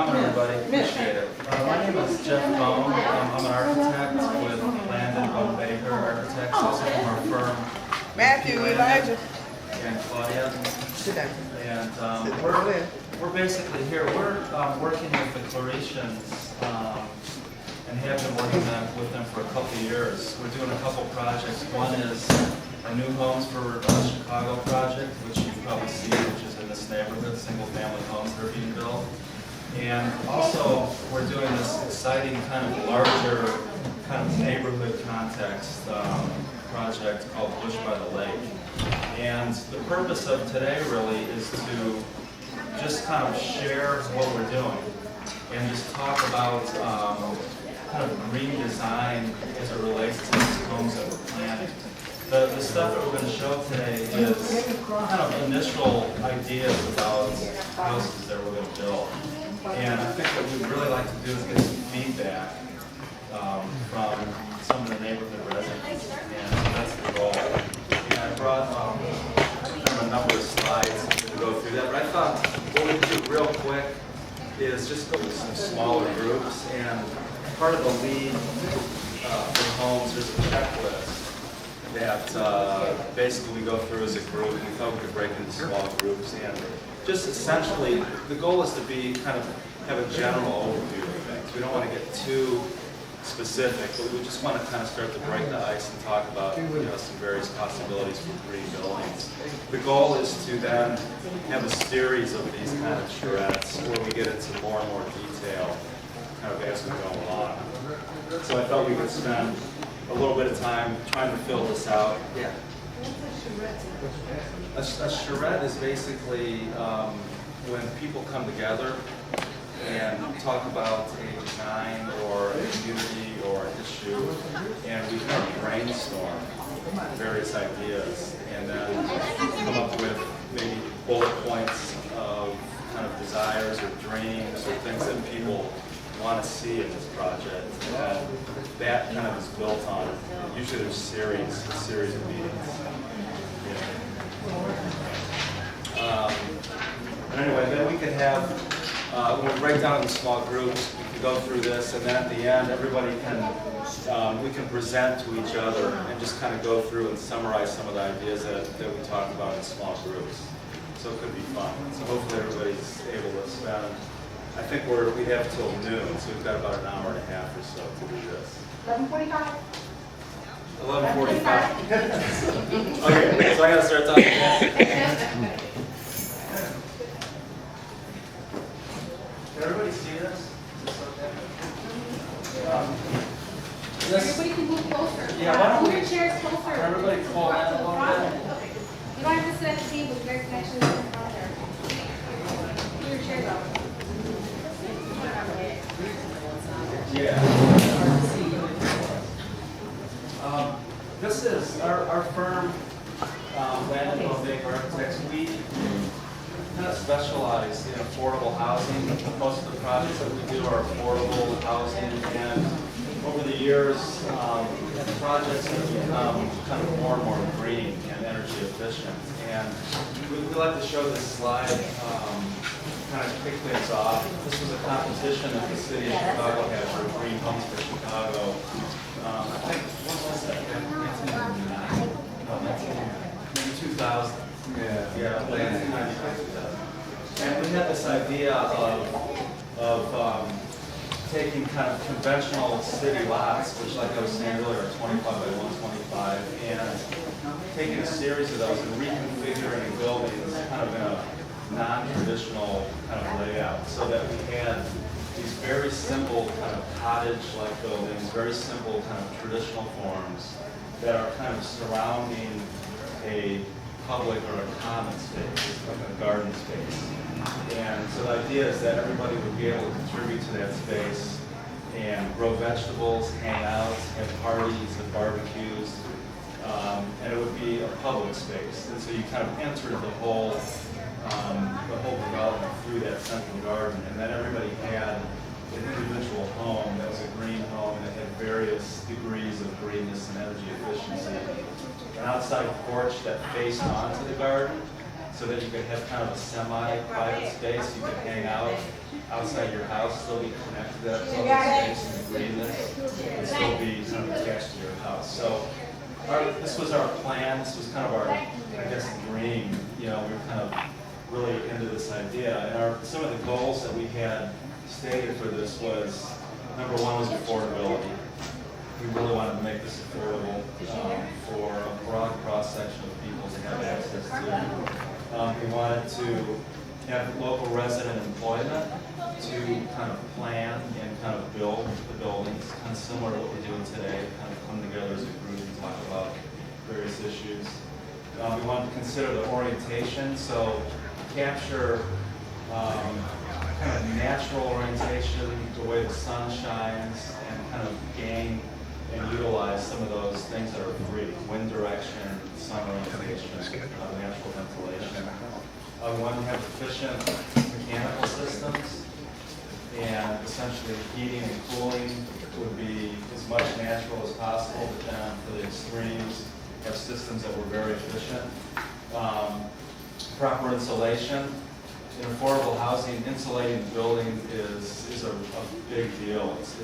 coming, everybody. Appreciate it. My name is Jeff Bone. I'm an architect with Landon Bone Baker Architects, also from our firm. Matthew, Elijah. And Claudia. Sit down. And we're basically here. We're working with the Claretians and have been working with them for a couple of years. We're doing a couple projects. One is a new homes for Chicago project, which you probably see, which is in this neighborhood, single-family homes that are being built. And also, we're doing this exciting kind of larger kind of neighborhood context project called Bush by the Lake. And the purpose of today really is to just kind of share what we're doing and just talk about kind of green design as it relates to these homes that we're planning. The stuff that we're going to show today is kind of initial ideas about houses that we're going to build. And I think what we'd really like to do is get some feedback from some of the neighborhood residents, and that's the goal. And I brought kind of a number of slides to go through that, but I thought what we could do real quick is just go with some smaller groups, and part of the lead for homes, there's a checklist that basically we go through as a group. We thought we could break into small groups, and just essentially, the goal is to be kind of have a general overview of things. We don't want to get too specific, but we just want to kind of start to break the ice and talk about some various possibilities for green buildings. The goal is to then have a series of these kind of charrettes where we get into more and more detail kind of as we go along. So I thought we could spend a little bit of time trying to fill this out. Yeah. A charrette is basically when people come together and talk about a design or a community or an issue, and we kind of brainstorm various ideas and then come up with maybe bullet points of kind of desires or dreams or things that people want to see in this project, and that kind of is built on it. Usually there's a series of meetings. And anyway, then we could have, we'll break down into small groups, we can go through this, and then at the end, everybody can, we can present to each other and just kind of go through and summarize some of the ideas that we talked about in small groups. So it could be fun. So hopefully everybody's able to spend, I think we have till noon, so we've got about an hour and a half or so to do this. 11:45. 11:45. Okay, so I gotta start talking now. Can everybody see this? Is this okay? Everybody can move closer. Yeah, why don't Move we- your chairs closer. Can everybody pull in a little bit? You don't have to sit at the table. Your connections are out there. Move your chairs out. Yeah. This is our firm, Landon Bone Baker Architects. We kind of specialize in affordable housing. Most of the projects that we do are affordable housing, and over the years, the projects have become kind of more and more green and energy efficient. And we like to show this slide, kind of kick things off. This was a competition that the city of Chicago had for Green Homes for Chicago. I think, what was that? 1999? No, maybe 2000. Yeah, late 1999. And we had this idea of taking kind of conventional city lots, which, like I was saying earlier, are 25 by 125, and taking a series of those and reconfiguring buildings kind of in a non-traditional kind of layout, so that we had these very simple kind of cottage-like buildings, very simple kind of traditional forms that are kind of surrounding a public or a common space, like a garden space. And so the idea is that everybody would be able to contribute to that space and grow vegetables, hang out, have parties and barbecues, and it would be a public space. And so you kind of entered the whole development through that central garden, and then everybody had an individual home that was a green home, and it had various degrees of greenness and energy efficiency. An outside porch that faced onto the garden, so that you could have kind of a semi-private space. You could hang out outside your house, still be connected to that public space and greenness, and still be kind of attached to your house. So this was our plan. This was kind of our, I guess, dream. You know, we were kind of really into this idea. And some of the goals that we had stated for this was, number one was affordability. We really wanted to make this affordable for a broad cross-section of people to have access to. We wanted to have local resident employment to kind of plan and kind of build the buildings, kind of similar to what we're doing today, kind of come together as a group and talk about various issues. We wanted to consider the orientation, so capture kind of natural orientation, the way the sun shines, and kind of gain and utilize some of those things that are free: wind direction, sun orientation, natural ventilation. We want to have efficient mechanical systems, and essentially heating and cooling would be as much natural as possible, but then for the extremes, have systems that were very efficient. Proper insulation. In affordable housing, insulating the building is a big deal. It's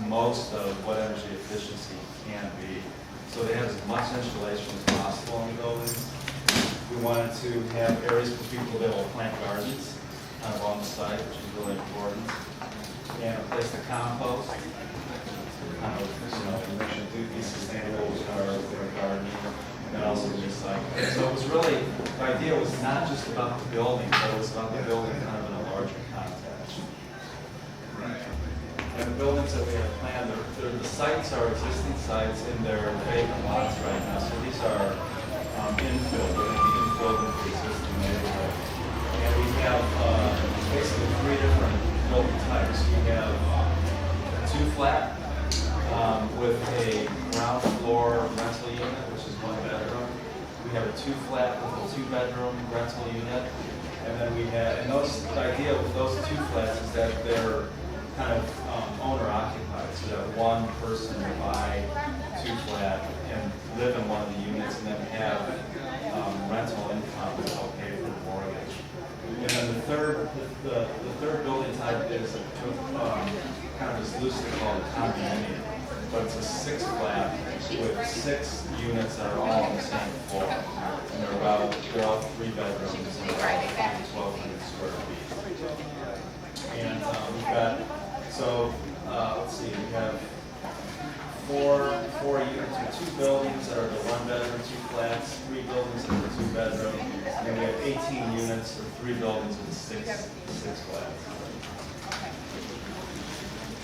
most of what energy efficiency can be. So they have as much insulation as possible in the buildings. We wanted to have areas for people to be able to plant gardens kind of on the site, which is really important. And a place to compost, kind of, do be sustainable with our gardening, and also recycle. So it was really, the idea was not just about the building, but it was about the building kind of in a larger context. And the buildings that we have planned, the sites are existing sites in their vacant lots right now. So these are infill, they're going to be infilled into the existing neighborhood. And we have basically 3 different building types. We have a 2-flat with a ground floor rental unit, which is 1 bedroom. We have a 2-flat with a 2-bedroom rental unit. And then we have, and the idea with those 2 flats is that they're kind of owner occupied, so that one person will buy 2-flat and live in one of the units and then have rental income that will pay for the mortgage. And then the third building type is kind of is loosely called a condominium, but it's a 6-flat with 6 units that are all on the same floor, and they're all 3 bedrooms and about 1,200 square feet. And we've got, so let's see, we have four units with 2 buildings that are the 1 bedroom, 2 flats, 3 buildings that are 2 bedroom, and then we have 18 units or 3 buildings with 6 flats.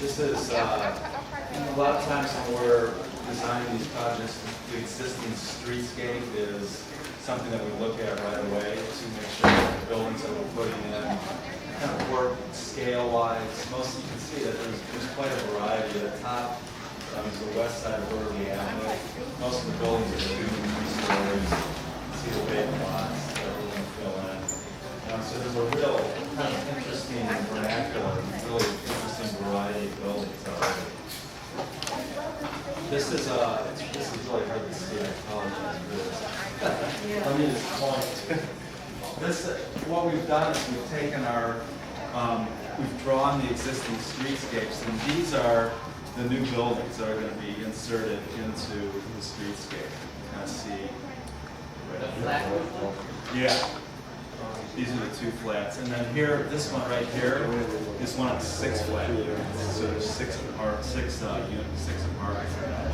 This is a lot of times when we're designing these projects, the existing streetscape is something that we look at right away to make sure that the buildings that we're putting in kind of work scale-wise. Most you can see that there's quite a variety. At the top is the west side of Burley Avenue. Most of the buildings are 2 and 3 stories. You see the vacant lots that we're going to fill in. So there's a real kind of interesting vernacular, really interesting variety of buildings already. This is really hard to see. I apologize for this. Let me just point. What we've done is we've taken we've drawn the existing streetscapes, and these are the new buildings that are going to be inserted into the streetscape. You kind of see. Yeah. These are the 2 flats, and then here, this one right here is one of the 6 flat units. So there's 6 units, 6 apartments in that.